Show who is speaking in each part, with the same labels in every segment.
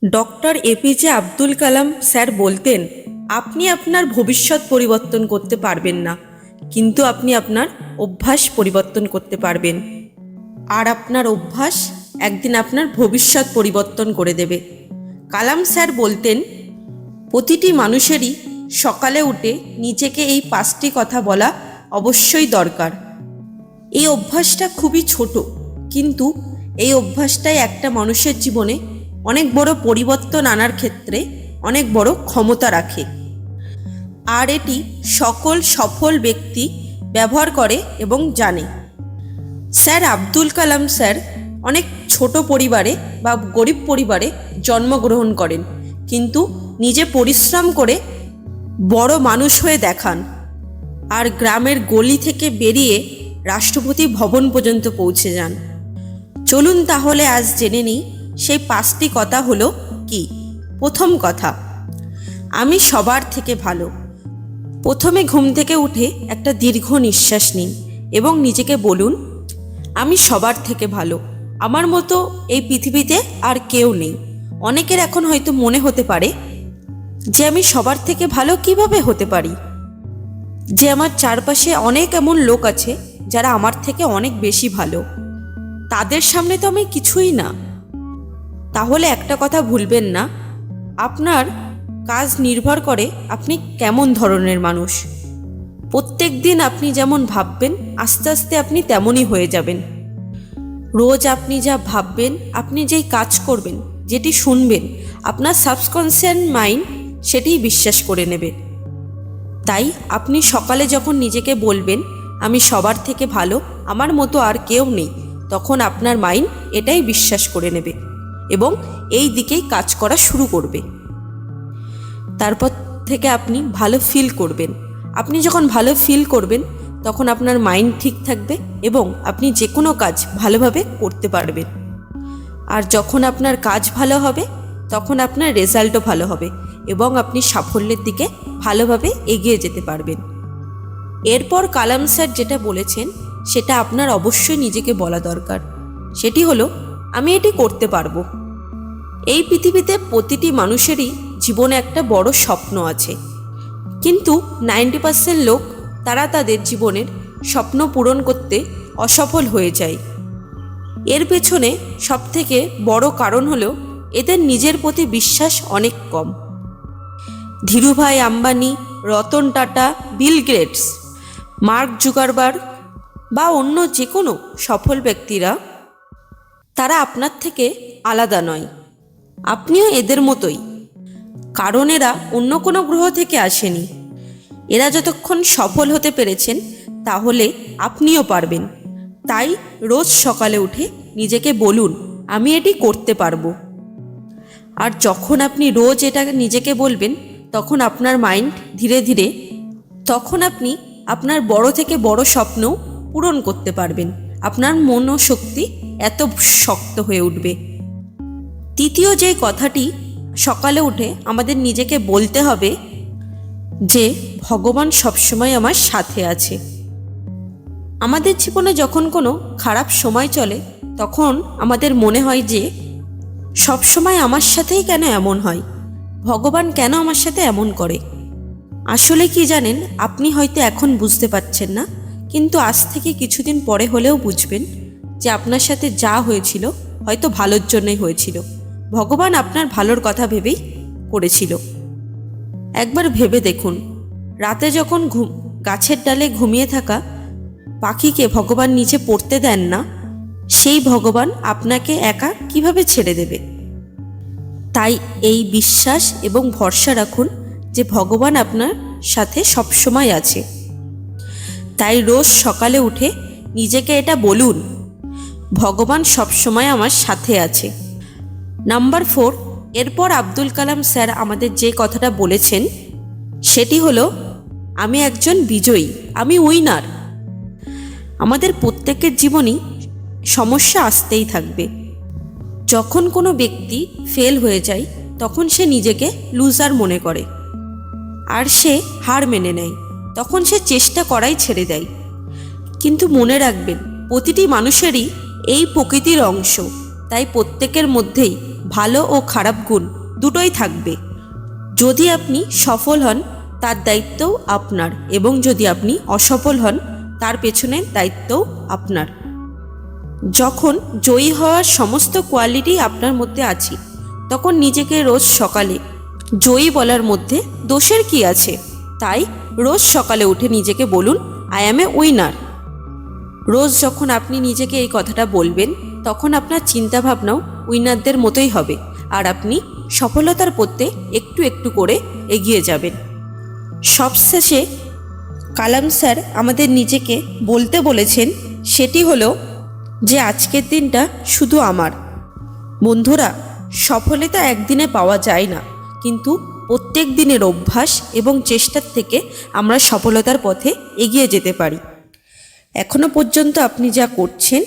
Speaker 1: Doctor APJ Abdul Kalam sir বলতেন, আপনি আপনার ভবিষ্যৎ পরিবর্তন করতে পারবেন না, কিন্তু আপনি আপনার অভ্যাস পরিবর্তন করতে পারবেন। আর আপনার অভ্যাস একদিন আপনার ভবিষ্যৎ পরিবর্তন করে দেবে। কালাম স্যার বলতেন, প্রতিটি মানুষেরই সকালে উঠে নিজেকে এই 5টি কথা বলা অবশ্যই দরকার। এই অভ্যাসটা খুবই ছোট, কিন্তু এই অভ্যাসটাই একটা মানুষের জীবনে অনেক বড় পরিবর্তন আনার ক্ষেত্রে অনেক বড় ক্ষমতা রাখে। আর এটি সকল সফল ব্যক্তি ব্যবহার করে এবং জানে। স্যার আব্দুল কালাম স্যার অনেক ছোট পরিবারে বা গরিব পরিবারে জন্মগ্রহণ করেন, কিন্তু নিজে পরিশ্রম করে বড় মানুষ হয়ে দেখান। আর গ্রামের গলি থেকে বেরিয়ে রাষ্ট্রপতি ভবন পর্যন্ত পৌঁছে যান। চলুন তাহলে আজ জেনে নিই সেই 5টি কথা হলো কি। প্রথম কথা, আমি সবার থেকে ভালো। প্রথমে ঘুম থেকে উঠে একটা দীর্ঘ নিঃশ্বাস নিন এবং নিজেকে বলুন, আমি সবার থেকে ভালো। আমার মতো এই পৃথিবীতে আর কেউ নেই। অনেকের এখন হয়তো মনে হতে পারে যে আমি সবার থেকে ভালো কিভাবে হতে পারি, যে আমার চারপাশে অনেক এমন লোক আছে যারা আমার থেকে অনেক বেশি ভালো, তাদের সামনে তো আমি কিছুই না। তাহলে একটা কথা ভুলবেন না, আপনার কাজ নির্ভর করে আপনি কেমন ধরনের মানুষ। প্রত্যেক দিন আপনি যেমন ভাববেন, আস্তে আস্তে আপনি তেমনই হয়ে যাবেন। রোজ আপনি যা ভাববেন, আপনি যেই কাজ করবেন, যেটি শুনবেন, আপনার সাবকনশিয়াস মাইন্ড সেটিই বিশ্বাস করে নেবে। তাই আপনি সকালে যখন নিজেকে বলবেন, আমি সবার থেকে ভালো, আমার মতো আর কেউ নেই, তখন আপনার মাইন্ড এটাই বিশ্বাস করে নেবে এবং এই দিকেই কাজ করা শুরু করবে। তারপর থেকে আপনি ভালো ফিল করবেন। আপনি যখন ভালো ফিল করবেন, তখন আপনার মাইন্ড ঠিক থাকবে এবং আপনি যে কোনো কাজ ভালোভাবে করতে পারবেন। আর যখন আপনার কাজ ভালো হবে, তখন আপনার রেজাল্টও ভালো হবে এবং আপনি সাফল্যের দিকে ভালোভাবে এগিয়ে যেতে পারবেন। এরপর কালাম স্যার যেটা বলেছেন, সেটা আপনার অবশ্যই নিজেকে বলা দরকার। সেটি হলো, আমি এটি করতে পারবো। এই পৃথিবীতে প্রতিটি মানুষেরই জীবনে একটা বড় স্বপ্ন আছে, কিন্তু 90% লোক তারা তাদের জীবনের স্বপ্ন পূরণ করতে অসফল হয়ে যায়। এর পেছনে সবথেকে বড় কারণ হলো এদের নিজের প্রতি বিশ্বাস অনেক কম। Dhirubhai Ambani, Ratan Tata, Bill Gates, Mark Zuckerberg বা অন্য যে কোনো সফল ব্যক্তিরা, তারা আপনার থেকে আলাদা নয়। আপনিও এদের মতোই, কারণ এরা অন্য কোনো গ্রহ থেকে আসেনি। এরা যতক্ষণ সফল হতে পেরেছেন, তাহলে আপনিও পারবেন। তাই রোজ সকালে উঠে নিজেকে বলুন, আমি এটি করতে পারবো। আর যখন আপনি রোজ এটা নিজেকে বলবেন, তখন আপনার মাইন্ড ধীরে ধীরে, তখন আপনি আপনার বড় থেকে বড় স্বপ্ন পূরণ করতে পারবেন। আপনার মনোশক্তি এত শক্ত হয়ে উঠবে। তৃতীয় যে কথাটি, সকালে উঠে আমাদের নিজেকে বলতে হবে যে ভগবান সবসময় আমার সাথে আছে। আমাদের জীবনে যখন কোনো খারাপ সময় চলে, তখন আমাদের মনে হয় যে সবসময় আমার সাথেই কেন এমন হয়, ভগবান কেন আমার সাথে এমন করে। আসলে কি জানেন, আপনি হয়তো এখন বুঝতে পারছেন না, কিন্তু আজ থেকে কিছুদিন পরে হলেও বুঝবেন যে আপনার সাথে যা হয়েছিল হয়তো ভালোর জন্যই হয়েছিল। ভগবান আপনার ভালোর কথা ভেবেই করেছিল। একবার ভেবে দেখুন, রাতে যখন গাছের ডালে ঘুমিয়ে থাকা পাখিকে ভগবান নিচে পড়তে দেন না, সেই ভগবান আপনাকে একা কিভাবে ছেড়ে দেবে? তাই এই বিশ্বাস এবং ভরসা রাখুন যে ভগবান আপনার সাথে সবসময় আছে। তাই রোজ সকালে উঠে নিজেকে এটা বলুন, ভগবান সবসময় আমার সাথে আছে। নাম্বার 4, এরপর আব্দুল কালাম স্যার আমাদের যে কথাটা বলেছেন, সেটি হলো, আমি একজন বিজয়ী, আমি উইনার। আমাদের প্রত্যেকের জীবনেই সমস্যা আসতেই থাকবে। যখন কোনো ব্যক্তি ফেল হয়ে যায়, তখন সে নিজেকে লুজার মনে করে আর সে হার মেনে নেয়। তখন সে চেষ্টা করাই ছেড়ে দেয়। কিন্তু মনে রাখবেন, প্রতিটি মানুষেরই এই প্রকৃতির অংশ। তাই প্রত্যেকের মধ্যেই ভালো ও খারাপ গুণ দুটোই থাকবে। যদি আপনি সফল হন তার দায়িত্বও আপনার, এবং যদি আপনি অসফল হন তার পেছনের দায়িত্বও আপনার। যখন জয়ী হওয়ার সমস্ত কোয়ালিটি আপনার মধ্যে আছে, তখন নিজেকে রোজ সকালে জয়ী বলার মধ্যে দোষের কি আছে? তাই রোজ সকালে উঠে নিজেকে বলুন, আই অ্যাম এ উইনার। রোজ যখন আপনি নিজেকে এই কথাটা বলবেন, তখন আপনার চিন্তাভাবনাও উইনারদের মতোই হবে, আর আপনি সফলতার পথে একটু একটু করে এগিয়ে যাবেন। সবশেষে কালাম স্যার আমাদের নিজেকে বলতে বলেছেন, সেটি হলো যে আজকের দিনটা শুধু আমার। বন্ধুরা, সফলতা একদিনে পাওয়া যায় না, কিন্তু প্রত্যেক দিনের অভ্যাস এবং চেষ্টার থেকে আমরা সফলতার পথে এগিয়ে যেতে পারি। এখনো পর্যন্ত আপনি যা করছেন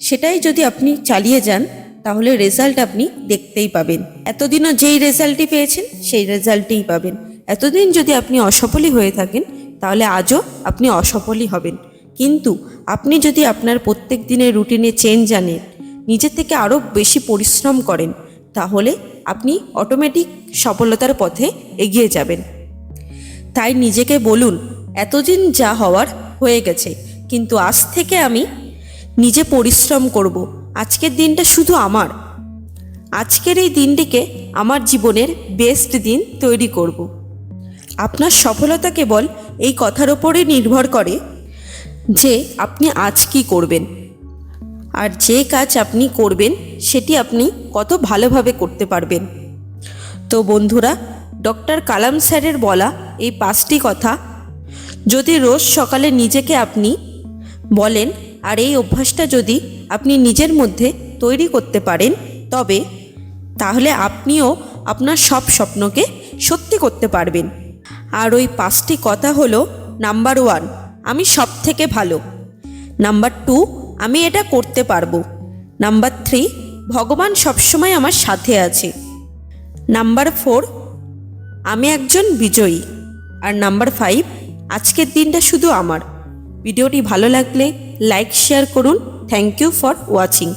Speaker 1: সেটাই যদি আপনি চালিয়ে যান, তাহলে রেজাল্ট আপনি দেখতেই পাবেন। এতদিনও যেই রেজাল্টই পেয়েছেন সেই রেজাল্টই পাবেন। এতদিন যদি আপনি অসফলই হয়ে থাকেন, তাহলে আজও আপনি অসফলই হবেন। কিন্তু আপনি যদি আপনার প্রত্যেক দিনের রুটিনে চেঞ্জ আনেন, নিজের থেকে আরও বেশি পরিশ্রম করেন, তাহলে আপনি অটোমেটিক সফলতার পথে এগিয়ে যাবেন। তাই নিজেকে বলুন, এতদিন যা হওয়ার হয়ে গেছে, কিন্তু আজ থেকে আমি নিজে পরিশ্রম করব। আজকের দিনটা শুধু আমার। আজকের এই দিনটিকে আমার জীবনের বেস্ট দিন তৈরি করব। আপনার সফলতা কেবল এই কথার ওপরে নির্ভর করে যে আপনি আজ কি করবেন, আর যে কাজ আপনি করবেন সেটি আপনি কত ভালোভাবে করতে পারবেন। তো বন্ধুরা, ডক্টর কালাম স্যারের বলা এই 5টি কথা যদি রোজ সকালে নিজেকে আপনি বলেন, আর এই অভ্যাসটা যদি আপনি নিজের মধ্যে তৈরি করতে পারেন, তাহলে আপনিও আপনার সব স্বপ্নকে সত্যি করতে পারবেন। আর ওই 5টি কথা হলো, নাম্বার 1, আমি সব থেকে ভালো। নাম্বার 2, আমি এটা করতে পারবো। নাম্বার 3, ভগবান সবসময় আমার সাথে আছে। নাম্বার 4, আমি একজন বিজয়ী। আর নাম্বার 5, আজকের দিনটা শুধু আমার। ভিডিওটি ভালো লাগলে লাইক শেয়ার করুন। Thank you for watching.